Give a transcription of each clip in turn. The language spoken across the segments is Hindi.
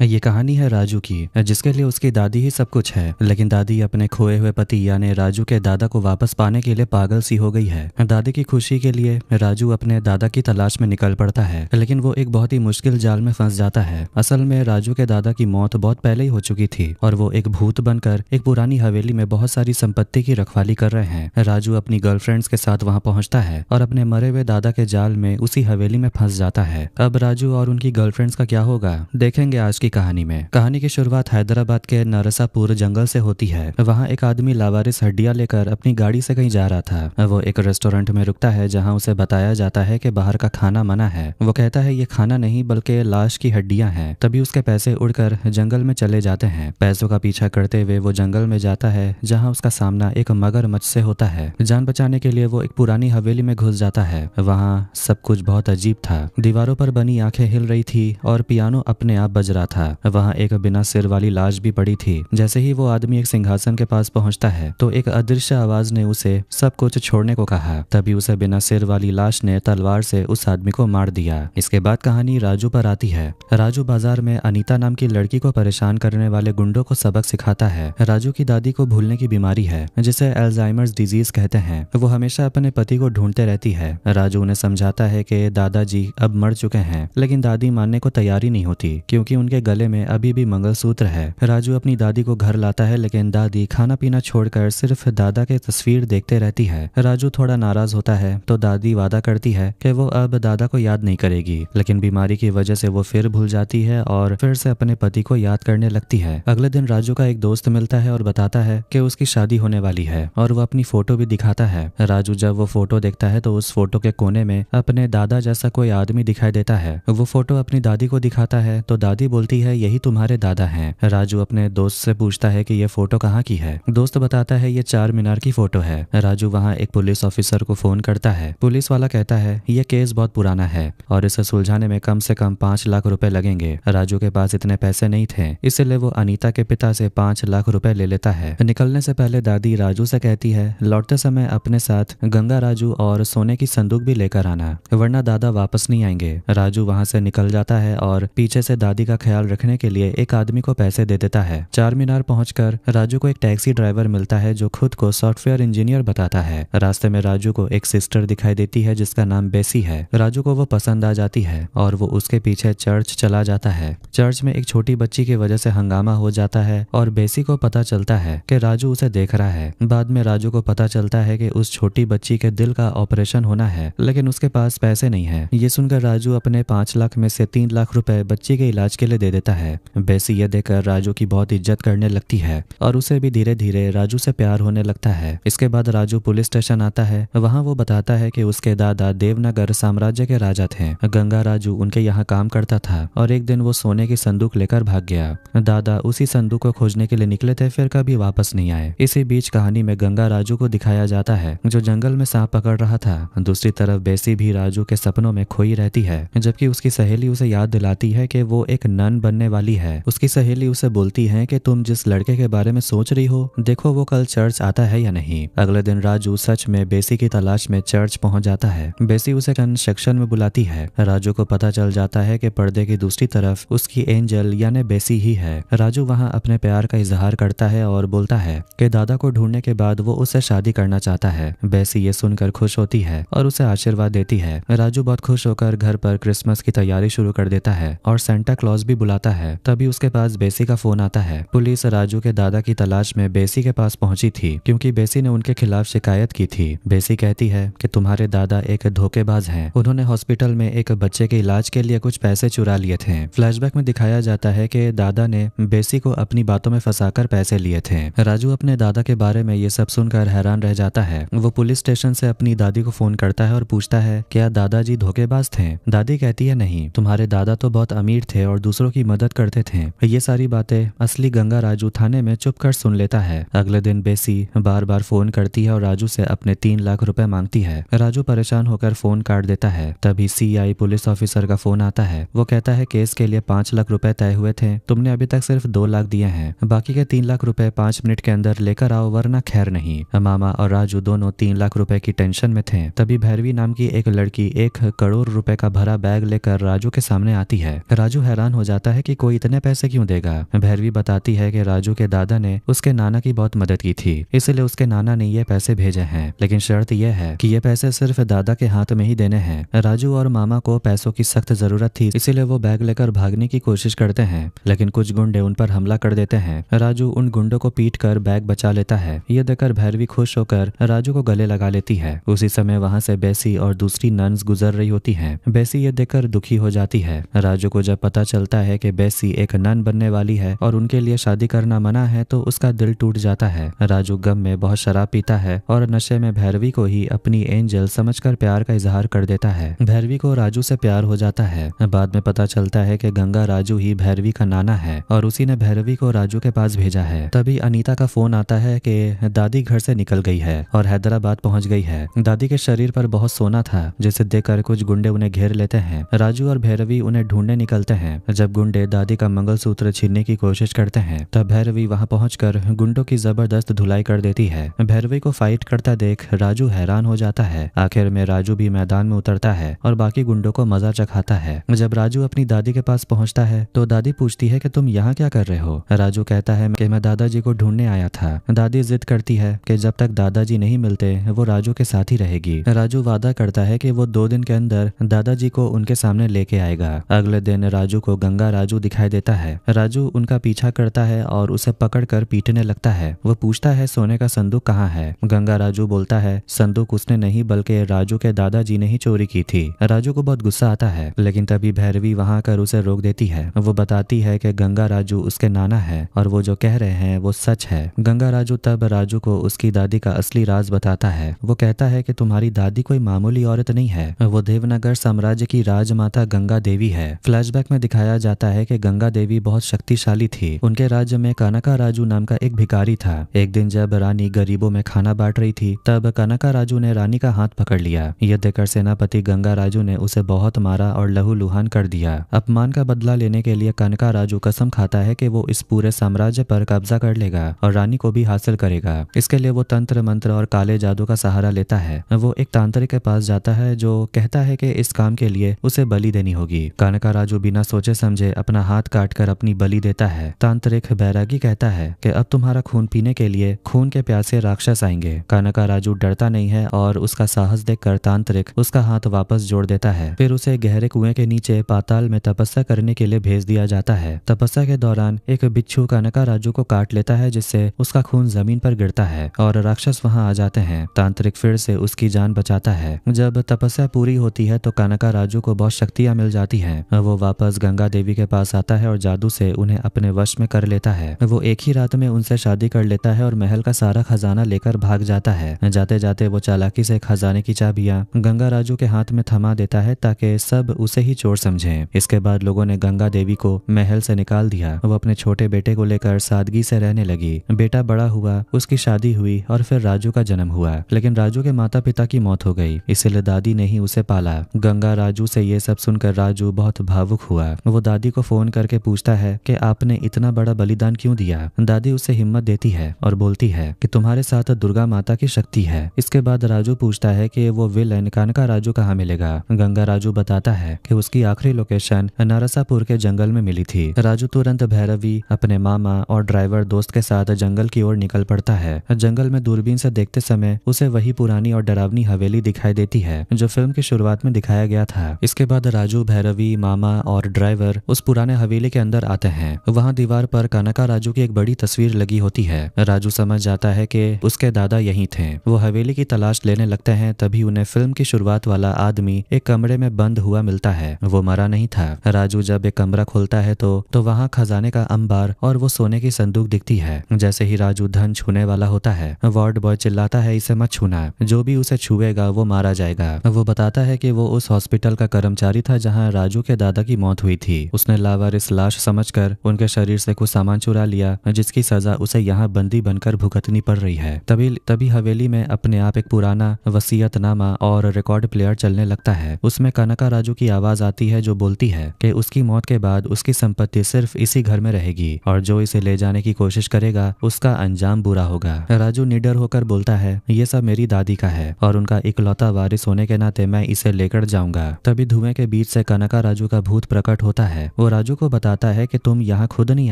ये कहानी है राजू की, जिसके लिए उसकी दादी ही सब कुछ है। लेकिन दादी अपने खोए हुए पति यानी राजू के दादा को वापस पाने के लिए पागल सी हो गई है। दादी की खुशी के लिए राजू अपने दादा की तलाश में निकल पड़ता है, लेकिन वो एक बहुत ही मुश्किल जाल में फंस जाता है। असल में राजू के दादा की मौत बहुत पहले ही हो चुकी थी और वो एक भूत बनकर एक पुरानी हवेली में बहुत सारी संपत्ति की रखवाली कर रहे हैं। राजू अपनी गर्लफ्रेंड्स के साथ वहां पहुंचता है और अपने मरे हुए दादा के जाल में उसी हवेली में फंस जाता है। अब राजू और उनकी गर्लफ्रेंड्स का क्या होगा, देखेंगे आज की कहानी में। कहानी की शुरुआत हैदराबाद के नरसापुर जंगल से होती है। वहाँ एक आदमी लावारिस हड्डियां लेकर अपनी गाड़ी से कहीं जा रहा था। वो एक रेस्टोरेंट में रुकता है जहाँ उसे बताया जाता है कि बाहर का खाना मना है। वो कहता है ये खाना नहीं बल्कि लाश की हड्डियां हैं। तभी उसके पैसे उड़कर जंगल में चले जाते हैं। पैसों का पीछा करते हुए वो जंगल में जाता है जहाँ उसका सामना एक मगरमच्छ से होता है। जान बचाने के लिए वो एक पुरानी हवेली में घुस जाता है। वहाँ सब कुछ बहुत अजीब था। दीवारों पर बनी आंखें हिल रही थी और पियानो अपने आप बज रहा था। वहाँ एक बिना सिर वाली लाश भी पड़ी थी। जैसे ही वो आदमी एक सिंहासन के पास पहुंचता है तो एक अदृश्य आवाज ने उसे सब कुछ छोड़ने को कहा। तभी उसे बिना सिर वाली लाश ने तलवार से उस आदमी को मार दिया। इसके बाद कहानी राजू पर आती है। राजू बाजार में अनीता नाम की लड़की को परेशान करने वाले गुंडों को सबक सिखाता है। राजू की दादी को भूलने की बीमारी है जिसे अल्जाइमर्स डिजीज कहते हैं। वो हमेशा अपने पति को ढूंढते रहती है। राजू उन्हें समझाता है कि दादाजी अब मर चुके हैं, लेकिन दादी मानने को तैयार ही नहीं होती क्योंकि उनके गले में अभी भी मंगलसूत्र है। राजू अपनी दादी को घर लाता है, लेकिन दादी खाना पीना छोड़कर सिर्फ दादा के तस्वीर देखते रहती है। राजू थोड़ा नाराज होता है तो दादी वादा करती है कि वो अब दादा को याद नहीं करेगी, लेकिन बीमारी की वजह से वो फिर भूल जाती है और फिर से अपने पति को याद करने लगती है। अगले दिन राजू का एक दोस्त मिलता है और बताता है कि उसकी शादी होने वाली है और वो अपनी फोटो भी दिखाता है। राजू जब वो फोटो देखता है तो उस फोटो के कोने में अपने दादा जैसा कोई आदमी दिखाई देता है। वो फोटो अपनी दादी को दिखाता है तो दादी बोलती है यही तुम्हारे दादा हैं। राजू अपने दोस्त से पूछता है कि ये फोटो कहाँ की है। दोस्त बताता है ये चार मीनार की फोटो है। राजू वहाँ एक पुलिस ऑफिसर को फोन करता है। पुलिस वाला कहता है ये केस बहुत पुराना है और इसे सुलझाने में कम से कम 5 लाख रुपए लगेंगे। राजू के पास इतने पैसे नहीं थे, इसलिए वो अनीता के पिता से 5 लाख रुपए ले लेता है। निकलने से पहले दादी राजू से कहती है लौटते समय अपने साथ गंगा राजू और सोने की संदूक भी लेकर आना, वरना दादा वापस नहीं आएंगे। राजू वहाँ से निकल जाता है और पीछे से दादी का ख्याल रखने के लिए एक आदमी को पैसे दे देता है। चार मीनार पहुंचकर राजू को एक टैक्सी ड्राइवर मिलता है जो खुद को सॉफ्टवेयर इंजीनियर बताता है। रास्ते में राजू को एक सिस्टर दिखाई देती है जिसका नाम बेसी है। राजू को वो पसंद आ जाती है और वो उसके पीछे चर्च चला जाता है। चर्च में एक छोटी बच्ची की वजह से हंगामा हो जाता है और बेसी को पता चलता है कि राजू उसे देख रहा है। बाद में राजू को पता चलता है कि उस छोटी बच्ची के दिल का ऑपरेशन होना है, लेकिन उसके पास पैसे नहीं है। ये सुनकर राजू अपने 5 लाख में से 3 लाख रुपए बच्ची के इलाज के लिए दे देता है। बेसी ये देखकर राजू की बहुत इज्जत करने लगती है और उसे भी धीरे धीरे राजू से प्यार होने लगता है। इसके बाद राजू पुलिस स्टेशन आता है। वहाँ वो बताता है कि उसके दादा देवनगर साम्राज्य के राजा थे। गंगा राजू उनके यहाँ काम करता था और एक दिन वो सोने की संदूक लेकर भाग गया। दादा उसी संदूक को खोजने के लिए निकले थे, फिर कभी वापस नहीं आए। इसी बीच कहानी में गंगा राजू को दिखाया जाता है जो जंगल में सांप पकड़ रहा था। दूसरी तरफ बेसी भी राजू के सपनों में खोई रहती है, जबकि उसकी सहेली उसे याद दिलाती है कि वो एक नन बनने वाली है। उसकी सहेली उसे बोलती है कि तुम जिस लड़के के बारे में सोच रही हो, देखो वो कल चर्च आता है या नहीं। अगले दिन राजू सच में बेसी की तलाश में चर्च पहुंच जाता है। बेसी उसे सेक्शन में बुलाती है। राजू को पता चल जाता है कि पर्दे की दूसरी तरफ उसकी एंजल यानी बेसी ही है। राजू वहां अपने प्यार का इजहार करता है और बोलता है कि दादा को ढूंढने के बाद वो उससे शादी करना चाहता है। बेसी ये सुनकर खुश होती है और उसे आशीर्वाद देती है। राजू बहुत खुश होकर घर पर क्रिसमस की तैयारी शुरू कर देता है और सेंटा क्लॉज भी बुलाता है। तभी उसके पास बेसी का फोन आता है। पुलिस राजू के दादा की तलाश में बेसी के पास पहुंची थी क्योंकि बेसी ने उनके खिलाफ शिकायत की थी। बेसी कहती है कि तुम्हारे दादा एक धोखेबाज हैं। उन्होंने हॉस्पिटल में एक बच्चे के इलाज के लिए कुछ पैसे चुरा लिए थे। फ्लैशबैक में दिखाया जाता है कि दादा ने बेसी को अपनी बातों में फंसाकर पैसे लिए थे। राजू अपने दादा के बारे में ये सब सुनकर हैरान रह जाता है। वो पुलिस स्टेशन से अपनी दादी को फोन करता है और पूछता है क्या दादाजी धोखेबाज थे। दादी कहती है नहीं, तुम्हारे दादा तो बहुत अमीर थे और दूसरों की मदद करते थे। ये सारी बातें असली गंगा राजू थाने में चुप कर सुन लेता है। अगले दिन बेसी बार बार फोन करती है और राजू से अपने 3 लाख रुपए मांगती है। राजू परेशान होकर फोन काट देता है। तभी सीआई पुलिस ऑफिसर का फोन आता है। वो कहता है केस के लिए 5 लाख रुपए तय हुए थे, तुमने अभी तक सिर्फ 2 लाख दिए हैं। बाकी के 3 लाख रुपए 5 मिनट के अंदर लेकर आओ, वरना खैर नहीं। मामा और राजू दोनों 3 लाख रुपए की टेंशन में थे। तभी भैरवी नाम की एक लड़की 1 करोड़ रुपए का भरा बैग लेकर राजू के सामने आती है। राजू हैरान हो जाता है कि कोई इतने पैसे क्यों देगा। भैरवी बताती है कि राजू के दादा ने उसके नाना की बहुत मदद की थी, इसलिए उसके नाना ने ये पैसे भेजे हैं, लेकिन शर्त यह है कि ये पैसे सिर्फ दादा के हाथ में ही देने हैं। राजू और मामा को पैसों की सख्त जरूरत थी, इसीलिए वो बैग लेकर भागने की कोशिश करते हैं, लेकिन कुछ गुंडे उन पर हमला कर देते हैं। राजू उन गुंडों को पीट कर बैग बचा लेता है। ये देखकर भैरवी खुश होकर राजू को गले लगा लेती है। उसी समय वहां से बेसी और दूसरी नन्स गुजर रही होती हैं। बेसी ये देखकर दुखी हो जाती है। राजू को जब पता चलता है कि बेसी एक नन बनने वाली है और उनके लिए शादी करना मना है तो उसका दिल टूट जाता है। राजू गम में बहुत शराब पीता है और नशे में भैरवी को ही अपनी एंजल समझकर प्यार का इजहार कर देता है। भैरवी को राजू से प्यार हो जाता है। बाद में पता चलता है कि गंगा राजू ही भैरवी का नाना है और उसी ने भैरवी को राजू के पास भेजा है। तभी अनीता का फोन आता है कि दादी घर से निकल गई है और हैदराबाद पहुंच गई है। दादी के शरीर पर बहुत सोना था, जिसे देखकर कुछ गुंडे उन्हें घेर लेते हैं। राजू और भैरवी उन्हें ढूंढने निकलते हैं। जब गुंडे दादी का मंगलसूत्र छीनने की कोशिश करते हैं तब भैरवी वहां पहुंचकर गुंडों की जबरदस्त धुलाई कर देती है। भैरवी को फाइट करता देख राजू हैरान हो जाता है। आखिर में राजू भी मैदान में उतरता है और बाकी गुंडों को मजा चखाता है। जब राजू अपनी दादी के पास पहुंचता है तो दादी पूछती है कि तुम यहाँ क्या कर रहे हो। राजू कहता है कि मैं दादाजी को ढूंढने आया था। दादी जिद करती है कि जब तक दादाजी नहीं मिलते वो राजू के साथ ही रहेगी। राजू वादा करता है कि वो 2 दिन के अंदर दादाजी को उनके सामने लेके आएगा। अगले दिन राजू को गंगा राजू दिखाई देता है। राजू उनका पीछा करता है और उसे पकड़कर पीटने लगता है। वो पूछता है सोने का संदूक कहाँ है। गंगा राजू बोलता है संदूक उसने नहीं बल्कि राजू के दादाजी ने ही चोरी की थी। राजू को बहुत गुस्सा आता है, लेकिन तभी भैरवी वहां आकर उसे रोक देती है। वो बताती है कि गंगा राजू उसके नाना है और वो जो कह रहे हैं वो सच है। गंगा राजू तब राजू को उसकी दादी का असली राज बताता है। वो कहता है कि तुम्हारी दादी कोई मामूली औरत नहीं है, वो देवनगर साम्राज्य की राजमाता गंगा देवी है। फ्लैशबैक में दिखाया जाता है कि गंगा देवी बहुत शक्तिशाली थी। उनके राज्य में कनका राजू नाम का एक भिखारी था। एक दिन जब रानी गरीबों में खाना बांट रही थी तब कनका राजू ने रानी का हाथ पकड़ लिया। यह देखकर सेनापति गंगा राजू ने उसे बहुत मारा और लहूलुहान कर दिया। अपमान का बदला लेने के लिए कनका राजू कसम खाता है कि वो इस पूरे साम्राज्य पर कब्जा कर लेगा और रानी को भी हासिल करेगा। इसके लिए वो तंत्र मंत्र और काले जादू का सहारा लेता है। वो एक तांत्रिक के पास जाता है जो कहता है कि इस काम के लिए उसे बलि देनी होगी। कनका राजू बिना सोचे समझे अपना हाथ काटकर अपनी बलि देता है। तांत्रिक बैरागी कहता है कि अब तुम्हारा खून पीने के लिए खून के प्यासे राक्षस आएंगे। कनका राजू डरता नहीं है और उसका साहस देखकर तांत्रिक उसका हाथ वापस जोड़ देता है। फिर उसे गहरे कुएं के नीचे पाताल में तपस्या करने के लिए भेज दिया जाता है। तपस्या के दौरान एक बिच्छू कनका राजू को काट लेता है, जिससे उसका खून जमीन पर गिरता है और राक्षस वहां आ जाते हैं। तांत्रिक फिर से उसकी जान बचाता है। जब तपस्या पूरी होती है तो कनका राजू को बहुत शक्तियां मिल जाती हैं। वो वापस गंगा देवी के पास आता है और जादू से उन्हें अपने वश में कर लेता है। वो एक ही रात में उनसे शादी कर लेता है और महल का सारा खजाना लेकर भाग जाता है। जाते जाते वो चालाकी से खजाने की चाबियां गंगा राजू के हाथ में थमा देता है ताकि सब उसे ही चोर समझें। इसके बाद लोगों ने गंगा देवी को महल से निकाल दिया। वो अपने छोटे बेटे को लेकर सादगी से रहने लगी। बेटा बड़ा हुआ, उसकी शादी हुई और फिर राजू का जन्म हुआ, लेकिन राजू के माता पिता की मौत हो गई, इसलिए दादी ने ही उसे पाला। गंगा राजू से ये सब सुनकर राजू बहुत भावुक हुआ। वो दादी को फोन करके पूछता है कि आपने इतना बड़ा बलिदान क्यों दिया। दादी उसे हिम्मत देती है और बोलती है कि तुम्हारे साथ दुर्गा माता की शक्ति है। इसके बाद राजू पूछता है कि वो विलन कनका राजू कहाँ मिलेगा। गंगा राजू बताता है कि उसकी आखिरी लोकेशन नरसापुर के जंगल में मिली थी। राजू तुरंत भैरवी, अपने मामा और ड्राइवर दोस्त के साथ जंगल की ओर निकल पड़ता है। जंगल में दूरबीन से देखते समय उसे वही पुरानी और डरावनी हवेली दिखाई देती है जो फिल्म की शुरुआत में दिखाया गया था। इसके बाद राजू, भैरवी, मामा और ड्राइवर उस पुराने हवेली के अंदर आते हैं। वहाँ दीवार पर कनका राजू की एक बड़ी तस्वीर लगी होती है। राजू समझ जाता है कि उसके दादा यहीं थे। वो हवेली की तलाश लेने लगते हैं, तभी उन्हें फिल्म की शुरुआत वाला आदमी एक कमरे में बंद हुआ मिलता है। वो मरा नहीं था। राजू जब एक कमरा खोलता है तो वहाँ खजाने का अंबार और वो सोने की संदूक दिखती है। जैसे ही राजू धन छूने वाला होता है, वार्ड बॉय चिल्लाता है इसे मत छूना, जो भी उसे छुएगा वो मारा जाएगा। वो बताता है कि वो उस हॉस्पिटल का कर्मचारी था जहाँ राजू के दादा की मौत हुई थी। उसने लावारिस लाश समझकर उनके शरीर से कुछ सामान चुरा लिया, जिसकी सजा उसे यहाँ बंदी बनकर भुगतनी पड़ रही है। तभी हवेली में अपने आप एक पुराना वसीयतनामा और रिकॉर्ड प्लेयर चलने लगता है। उसमें कनका राजू की आवाज आती है जो बोलती है कि उसकी मौत के बाद उसकी संपत्ति सिर्फ इसी घर में रहेगी और जो इसे ले जाने की कोशिश करेगा उसका अंजाम बुरा होगा। राजू निडर होकर बोलता है ये सब मेरी दादी का है और उनका इकलौता वारिस होने के नाते मैं इसे लेकर जाऊंगा। तभी धुएं के बीच से कनका राजू का भूत प्रकट होता है। वो वो राजू को बताता है कि तुम यहाँ खुद नहीं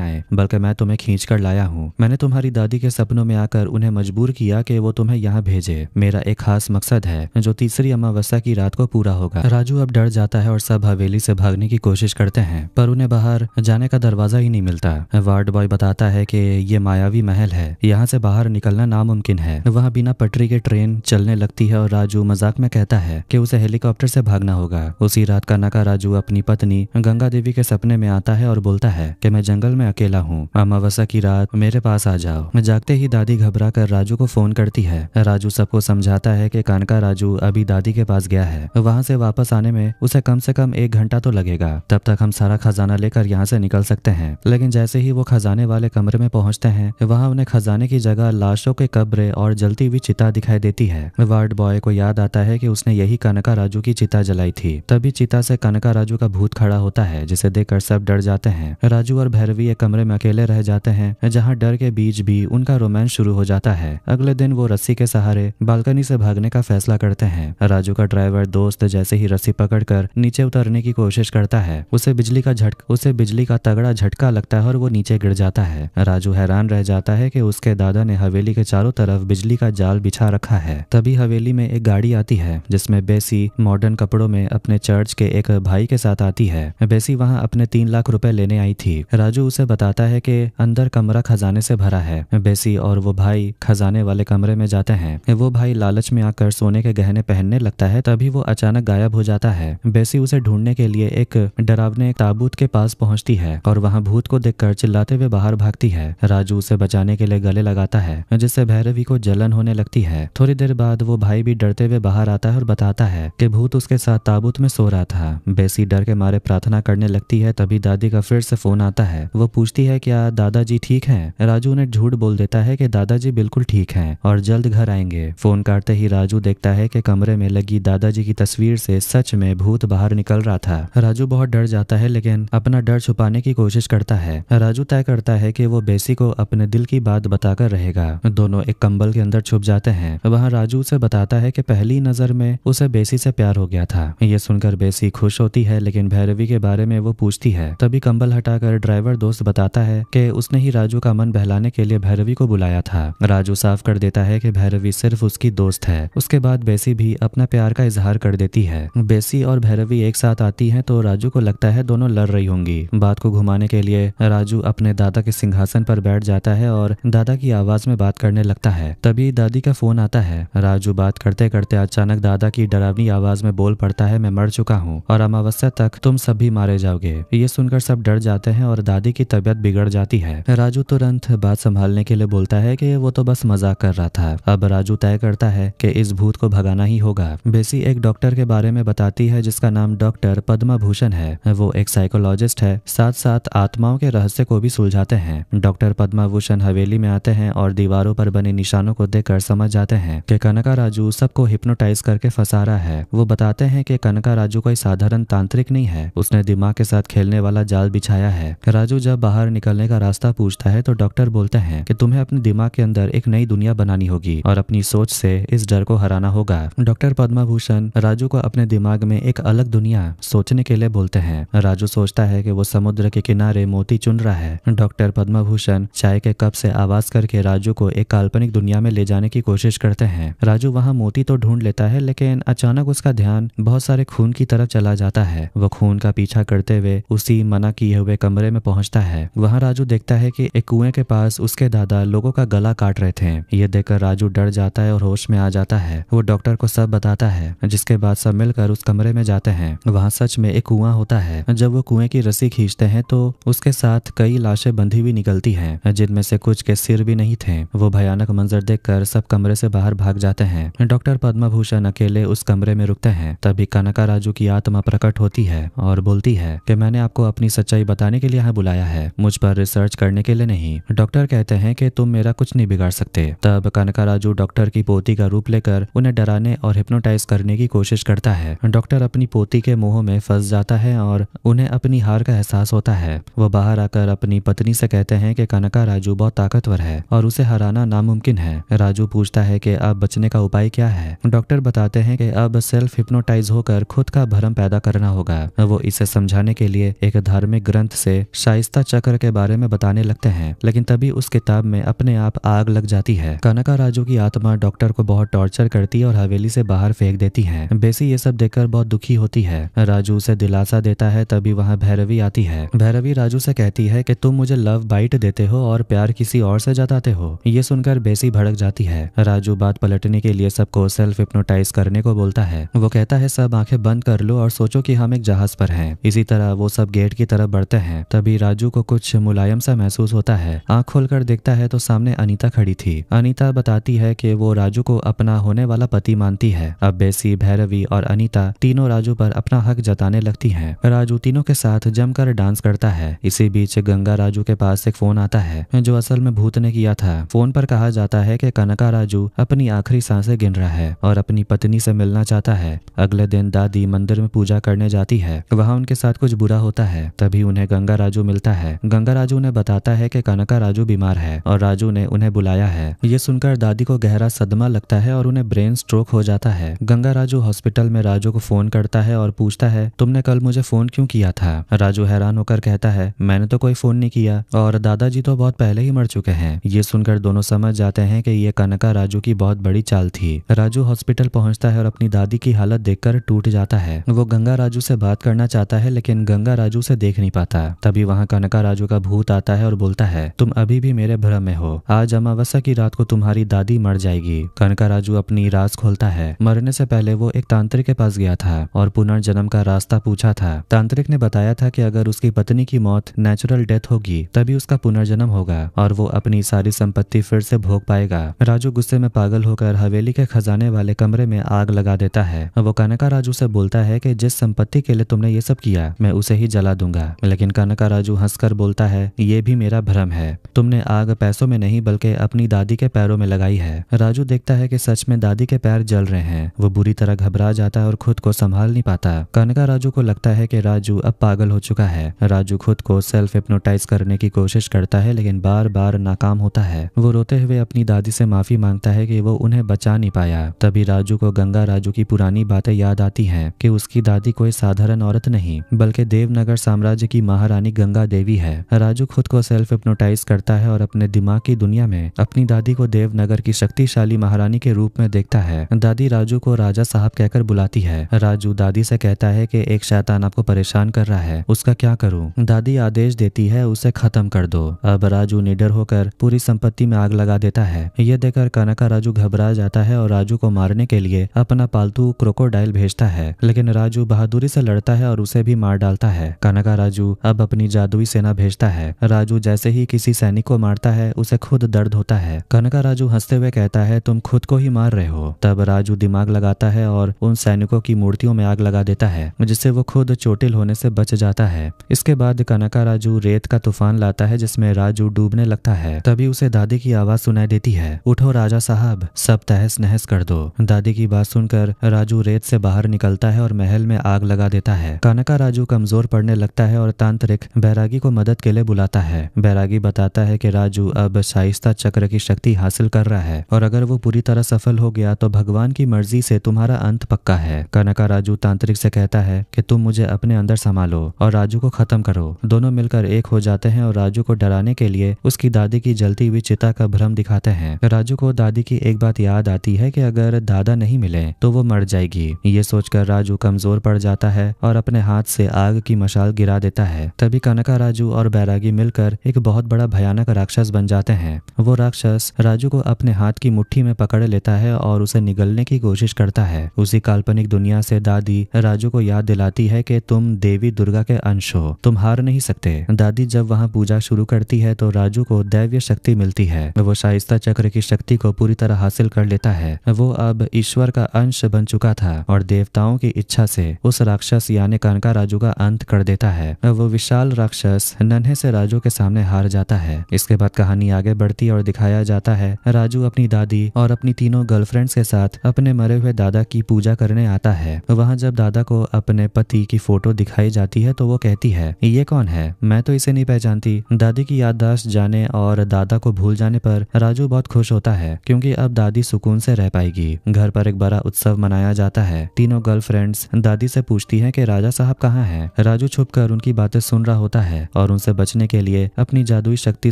आए बल्कि मैं तुम्हें खींच कर लाया हूँ। मैंने तुम्हारी दादी के सपनों में आकर उन्हें मजबूर किया कि वो तुम्हें यहाँ भेजे। मेरा एक खास मकसद है जो तीसरी अमावस्या की रात को पूरा होगा। राजू अब डर जाता है और सब हवेली से भागने की कोशिश करते हैं पर उन्हें बाहर जाने का दरवाजा ही नहीं मिलता। वार्ड बॉय बताता है कि ये मायावी महल है, यहाँ से बाहर निकलना नामुमकिन है। वहाँ बिना पटरी के ट्रेन चलने लगती है और राजू मजाक में कहता है कि उसे हेलीकॉप्टर से भागना होगा। उसी रात कनका राजू अपनी पत्नी गंगा देवी के सपने में आता है और बोलता है कि मैं जंगल में अकेला हूँ, अमावस्या की रात मेरे पास आ जाओ। जागते ही दादी घबरा कर राजू को फोन करती है। राजू सबको समझाता है कि कनका राजू अभी दादी के पास गया है, वहाँ से वापस आने में उसे कम से कम 1 घंटा तो लगेगा। तब तक हम सारा खजाना लेकर यहाँ से निकल सकते हैं। लेकिन जैसे ही वो खजाने वाले कमरे में पहुंचते हैं वहाँ उन्हें खजाने की जगह लाशों के कब्र और जलती हुई चिता दिखाई देती है। वार्ड बॉय को याद आता है कि उसने यही कनका राजू की चिता जलाई थी। तभी चिता से कनका राजू का भूत खड़ा होता है जिसे देखकर सब डर जाते हैं। राजू और भैरवी एक कमरे में अकेले रह जाते हैं जहाँ डर के बीच भी उनका रोमांस शुरू हो जाता है। अगले दिन वो रस्सी के सहारे बालकनी से भागने का फैसला करते हैं। राजू का ड्राइवर दोस्त जैसे ही रस्सी पकड़कर नीचे उतरने की कोशिश करता है उसे बिजली का तगड़ा झटका लगता है और वो नीचे गिर जाता है। राजू हैरान रह जाता है कि उसके दादा ने हवेली के चारों तरफ बिजली का जाल बिछा रखा है। तभी हवेली में एक गाड़ी आती है जिसमें बेसी मॉडर्न कपड़ों में अपने चर्च के एक भाई के साथ आती है। बेसी वहां अपने 3 लाख रुपए लेने आई थी। राजू उसे बताता है कि अंदर कमरा खजाने से भरा है। बेसी और वो भाई खजाने वाले कमरे में जाते हैं। वो भाई लालच में आकर सोने के गहने पहनने लगता है। तभी वो अचानक गायब हो जाता है। बेसी उसे ढूंढने के लिए एक डरावने ताबूत के पास पहुंचती है और वहां भूत को देखकर चिल्लाते हुए बाहर भागती है। राजू उसे बचाने के लिए गले लगाता है जिससे भैरवी को जलन होने लगती है। थोड़ी देर बाद वो भाई भी डरते हुए बाहर आता है और बताता है कि भूत उसके साथ ताबूत में सो रहा था। बेसी डर के मारे प्रार्थना करने लगती है। तभी दादी का फिर से फोन आता है। वो पूछती है क्या दादाजी ठीक हैं? राजू उन्हें झूठ बोल देता है कि दादाजी बिल्कुल ठीक हैं और जल्द घर आएंगे। फोन काटते ही राजू देखता है कि कमरे में लगी दादाजी की तस्वीर से सच में भूत बाहर निकल रहा था। राजू बहुत डर जाता है लेकिन अपना डर छुपाने की कोशिश करता है। राजू तय करता है कि वो बेसी को अपने दिल की बात बताकर रहेगा। दोनों एक कंबल के अंदर छुप जाते हैं। वहाँ राजू उसे बताता है कि पहली नजर में उसे बेसी से प्यार हो गया था। ये सुनकर बेसी खुश होती है लेकिन भैरवी के बारे में वो पूछती है। तभी कंबल हटाकर ड्राइवर दोस्त बताता है कि उसने ही राजू का मन बहलाने के लिए भैरवी को बुलाया था। राजू साफ कर देता है कि भैरवी सिर्फ उसकी दोस्त है। उसके बाद बेसी भी अपना प्यार का इजहार कर देती है। बेसी और भैरवी एक साथ आती है तो राजू को लगता है दोनों लड़ रही होंगी। बात को घुमाने के लिए राजू अपने दादा के सिंहासन पर बैठ जाता है और दादा की आवाज में बात करने लगता है। तभी दादी का फोन आता है। राजू बात करते करते अचानक दादा की डरावनी आवाज में बोल पड़ता है, मैं मर चुका हूँ और अमावस्या तक तुम सब भी मारे जाओगे। ये सुनकर सब डर जाते हैं और दादी की तबीयत बिगड़ जाती है। राजू तुरंत बात संभालने के लिए बोलता है कि वो तो बस मजाक कर रहा था। अब राजू तय करता है कि इस भूत को भगाना ही होगा। बेसी एक डॉक्टर के बारे में बताती है जिसका नाम डॉक्टर पद्मा भूषण है। वो एक साइकोलॉजिस्ट है, साथ साथ आत्माओं के रहस्य को भी सुलझाते हैं। डॉक्टर पद्मा भूषण हवेली में आते हैं और दीवारों पर बने निशानों को देखकर समझ जाते हैं कि कनका राजू सबको हिप्नोटाइज करके फंसा रहा है। वो बताते हैं कि कनका राजू कोई साधारण तांत्रिक नहीं है, उसने दिमाग के साथ खेलने वाला जाल बिछाया है। राजू जब बाहर निकलने का रास्ता पूछता है तो डॉक्टर बोलते हैं कि तुम्हें अपने दिमाग के अंदर एक नई दुनिया बनानी होगी और अपनी सोच से इस डर को हराना होगा। डॉक्टर पद्मा भूषण राजू को अपने दिमाग में एक अलग दुनिया सोचने के लिए बोलते हैं। राजू सोचता है कि वो समुद्र के किनारे मोती चुन रहा है। डॉक्टर पद्मा भूषण चाय के कप से आवाज करके राजू को एक काल्पनिक दुनिया में ले जाने की कोशिश करते हैं। राजू वहाँ मोती तो ढूंढ लेता है लेकिन अचानक उसका ध्यान बहुत सारे खून की तरफ चला जाता है। वो खून का पीछा करते हुए उसी मना किए हुए कमरे में पहुंचता है। वहाँ राजू देखता है कि एक कुएं के पास उसके दादा लोगों का गला काट रहे थे। ये देखकर राजू डर जाता है और होश में आ जाता है। वो डॉक्टर को सब बताता है जिसके बाद सब मिलकर उस कमरे में जाते हैं। वहाँ सच में एक कुआं होता है। जब वो कुएं की रस्सी खींचते हैं तो उसके साथ कई लाशें बंधी हुई निकलती हैं जिनमें से कुछ के सिर भी नहीं थे। वो भयानक मंजर देखकर सब कमरे से बाहर भाग जाते हैं। डॉक्टर पद्मा भूषण अकेले उस कमरे में रुकते हैं। तभी कनका राजू की आत्मा प्रकट होती है और बोलती है कि मैंने आपको अपनी सच्चाई बताने के लिए यहाँ बुलाया है, मुझ पर रिसर्च करने के लिए नहीं। डॉक्टर कहते हैं कि तुम मेरा कुछ नहीं बिगाड़ सकते। तब कनका राजू डॉक्टर की पोती का रूप लेकर उन्हें डराने और हिप्नोटाइज करने की कोशिश करता है। डॉक्टर अपनी पोती के मोह में फंस जाता है और उन्हें अपनी हार का एहसास होता है। वो बाहर आकर अपनी पत्नी से कहते हैं कि कनका राजू बहुत ताकतवर है और उसे हराना नामुमकिन है। राजू पूछता है कि अब बचने का उपाय क्या है। डॉक्टर बताते हैं कि अब सेल्फ हिप्नोटाइज होकर खुद का भ्रम पैदा करना होगा। वो इसे समझाने के लिए लिए एक धार्मिक ग्रंथ से शाइस्ता चक्र के बारे में बताने लगते हैं, लेकिन तभी उस किताब में अपने आप आग लग जाती है। कनका राजू की आत्मा डॉक्टर को बहुत टॉर्चर करती है और हवेली से बाहर फेंक देती है। बेसी ये सब देखकर बहुत दुखी होती है। राजू उसे दिलासा देता है, तभी वहाँ भैरवी आती है। भैरवी राजू से कहती है कि तुम मुझे लव बाइट देते हो और प्यार किसी और से जताते हो। ये सुनकर बेसी भड़क जाती है। राजू बात पलटने के लिए सबको सेल्फ हिप्नोटाइज करने को बोलता है। वो कहता है सब आंखें बंद कर लो और सोचो कि हम एक जहाज पर हैं। इसी तरह वो सब गेट की तरफ बढ़ते हैं। तभी राजू को कुछ मुलायम सा महसूस होता है। आंख खोलकर देखता है तो सामने अनीता खड़ी थी। अनीता बताती है कि वो राजू को अपना होने वाला पति मानती है। अब बेसी, भैरवी और अनीता तीनों राजू पर अपना हक जताने लगती हैं। राजू तीनों के साथ जमकर डांस करता है। इसी बीच गंगा राजू के पास एक फोन आता है जो असल में भूत ने किया था। फोन पर कहा जाता है कि कनका राजू अपनी आखिरी सांसें गिन रहा है और अपनी पत्नी से मिलना चाहता है। अगले दिन दादी मंदिर में पूजा करने जाती है। वहाँ उनके साथ कुछ बुरा होता है। तभी उन्हें गंगा राजू मिलता है। गंगा राजू ने बताता है कि कनका राजू बीमार है और राजू ने उन्हें बुलाया है। ये सुनकर दादी को गहरा सदमा लगता है और उन्हें ब्रेन स्ट्रोक हो जाता है। गंगा राजू हॉस्पिटल में राजू को फोन करता है और पूछता है तुमने कल मुझे फोन क्यों किया था। राजू हैरान होकर कहता है मैंने तो कोई फोन नहीं किया और दादाजी तो बहुत पहले ही मर चुके हैं। ये सुनकर दोनों समझ जाते हैं कि ये कनका राजू की बहुत बड़ी चाल थी। राजू हॉस्पिटल पहुंचता है और अपनी दादी की हालत देखकर टूट जाता है। वो गंगा राजू से बात करना चाहता है लेकिन गंगा राजू से देख नहीं पाता। तभी वहाँ कनका राजू का भूत आता है और बोलता है तुम अभी भी मेरे भ्रम में हो। आज अमावस्या की रात को तुम्हारी दादी मर जाएगी। कनका राजू अपनी राज खोलता है। मरने से पहले वो एक तांत्रिक के पास गया था और पुनर्जन्म का रास्ता पूछा था। तांत्रिक ने बताया था कि अगर उसकी पत्नी की मौत नेचुरल डेथ होगी तभी उसका पुनर्जन्म होगा और वो अपनी सारी संपत्ति फिर से भोग पाएगा। राजू गुस्से में पागल होकर हवेली के खजाने वाले कमरे में आग लगा देता है। वो कनका राजू से बोलता है कि जिस संपत्ति के लिए तुमने ये सब किया मैं उसे ही जला दूंगा। लेकिन कनका राजू हंसकर बोलता है ये भी मेरा भ्रम है। तुमने आग पैसों में नहीं बल्कि अपनी दादी के पैरों में लगाई है। राजू देखता है कि सच में दादी के पैर जल रहे हैं। वो बुरी तरह घबरा जाता है और खुद को संभाल नहीं पाता। कनका राजू को लगता है कि राजू अब पागल हो चुका है। राजू खुद को सेल्फ हिप्नोटाइज करने की कोशिश करता है लेकिन बार बार नाकाम होता है। वो रोते हुए अपनी दादी से माफी मांगता है कि वो उन्हें बचा नहीं पाया। तभी राजू को गंगा राजू की पुरानी बातें याद आती हैं कि उसकी दादी कोई साधारण औरत नहीं बल्कि देवनगर साम्राज्य की महारानी गंगा देवी है। राजू खुद को सेल्फ हिप्नोटाइज करता है और अपने दिमाग की दुनिया में अपनी दादी को देवनगर की शक्तिशाली महारानी के रूप में देखता है। दादी राजू को राजा साहब कहकर बुलाती है। राजू दादी से कहता है कि एक शैतान आपको परेशान कर रहा है, उसका क्या करूं। दादी आदेश देती है उसे खत्म कर दो। अब राजू निडर होकर पूरी संपत्ति में आग लगा देता है। ये देखकर कनका राजू घबरा जाता है और राजू को मारने के लिए अपना पालतू क्रोकोडाइल भेजता है, लेकिन राजू बहादुरी से लड़ता है और उसे भी मार डालता है। कनका राजू अब अपनी जादुई सेना भेजता है। राजू जैसे ही किसी सैनिक को मारता है उसे खुद दर्द होता है। कनका राजू हंसते हुए कहता है तुम खुद को ही मार रहे हो। तब राजू दिमाग लगाता है और उन सैनिकों की मूर्तियों में आग लगा देता है जिससे वो खुद चोटिल होने से बच जाता है। इसके बाद कनका राजू रेत का तूफान लाता है जिसमें राजू डूबने लगता है। तभी उसे दादी की आवाज सुनाई देती है उठो राजा साहब, सब तहस नहस कर दो। दादी की बात सुनकर राजू रेत से बाहर निकलता है और महल में आग लगा देता है। कनका राजू कमजोर पड़ने लगता है और तांत्रिक बैरागी को मदद के लिए बुलाता है। बैरागी बताता है कि राजू अब शाइस्ता चक्र की शक्ति हासिल कर रहा है और अगर वो पूरी तरह सफल हो गया तो भगवान की मर्जी से तुम्हारा अंत पक्का है। कनका राजू तांत्रिक से कहता है कि तुम मुझे अपने अंदर संभालो और राजू को खत्म करो। दोनों मिलकर एक हो जाते हैं और राजू को डराने के लिए उसकी दादी की जलती हुई चिता का भ्रम दिखाते हैं। राजू को दादी की एक बात याद आती है कि अगर दादा नहीं मिले तो वो मर जाएगी। ये सोचकर राजू कमजोर पड़ जाता है और अपने हाथ से आग की मशाल गिरा देता है। तभी कनका राजू और बैरागी मिलकर एक बहुत बड़ा भयानक राक्षस बन जाते हैं। वो राक्षस राजू को अपने हाथ की मुट्ठी में पकड़ लेता है और उसे निगलने की कोशिश करता है। उसी काल्पनिक दुनिया से दादी राजू को याद दिलाती है कि तुम देवी दुर्गा के अंश हो, तुम हार नहीं सकते। दादी जब वहाँ पूजा शुरू करती है तो राजू को दैवीय शक्ति मिलती है। वो शाइस्ता चक्र की शक्ति को पूरी तरह हासिल कर लेता है। वो अब ईश्वर का अंश बन चुका था और देवताओं की इच्छा से उस राक्षस यानी कनका राजू का अंत कर देता है। वो विशाल राक्षस नन्हे से राजू के सामने हार जाता है। इसके बाद कहानी आगे बढ़ती और दिखाया जाता है राजू अपनी दादी और अपनी तीनों गर्लफ्रेंड्स के साथ अपने मरे हुए दादा की पूजा करने आता है। वहाँ जब दादा को अपने पति की फोटो दिखाई जाती है तो वो कहती है ये कौन है, मैं तो इसे नहीं पहचानती। दादी की याददाश्त जाने और दादा को भूल जाने पर राजू बहुत खुश होता है क्योंकि अब दादी सुकून से रह पाएगी। घर पर एक बड़ा उत्सव मनाया जाता है। तीनों गर्लफ्रेंड्स दादी से पूछती हैं कि राजा साहब कहाँ हैं। राजू छुपकर उनकी बातें सुन रहा होता है और उनसे बचने के लिए अपनी जादुई शक्ति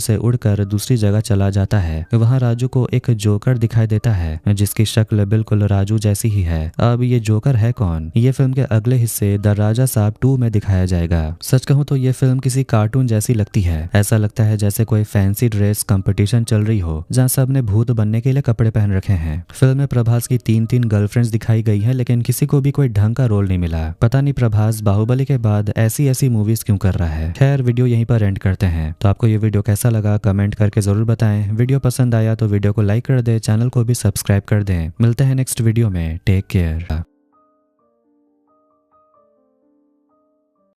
से उड़कर दूसरी जगह चला जाता है। वहाँ राजू को एक जोकर दिखाई देता है जिसकी शक्ल बिल्कुल राजू जैसी ही है। अब ये जोकर है कौन, ये फिल्म के अगले हिस्से द राजा साहब 2 में दिखाया जाएगा। सच कहूँ तो ये फिल्म किसी कार्टून जैसी लगती है। ऐसा लगता है जैसे कोई फैंसी ड्रेस कंपटीशन चल रही हो जहाँ सब ने भूत बनने के लिए कपड़े पहन रखे हैं। फिल्म में प्रभास की 3 गर्लफ्रेंड्स दिखाई गई हैं, लेकिन किसी को भी कोई ढंग का रोल नहीं मिला। पता नहीं प्रभास बाहुबली के बाद ऐसी मूवीज क्यों कर रहा है। खैर वीडियो यहीं पर एंड करते हैं। तो आपको ये वीडियो कैसा लगा कमेंट करके जरूर बताएं। वीडियो पसंद आया तो वीडियो को लाइक कर दे, चैनल को भी सब्सक्राइब कर दें। मिलते हैं नेक्स्ट वीडियो में। Take care.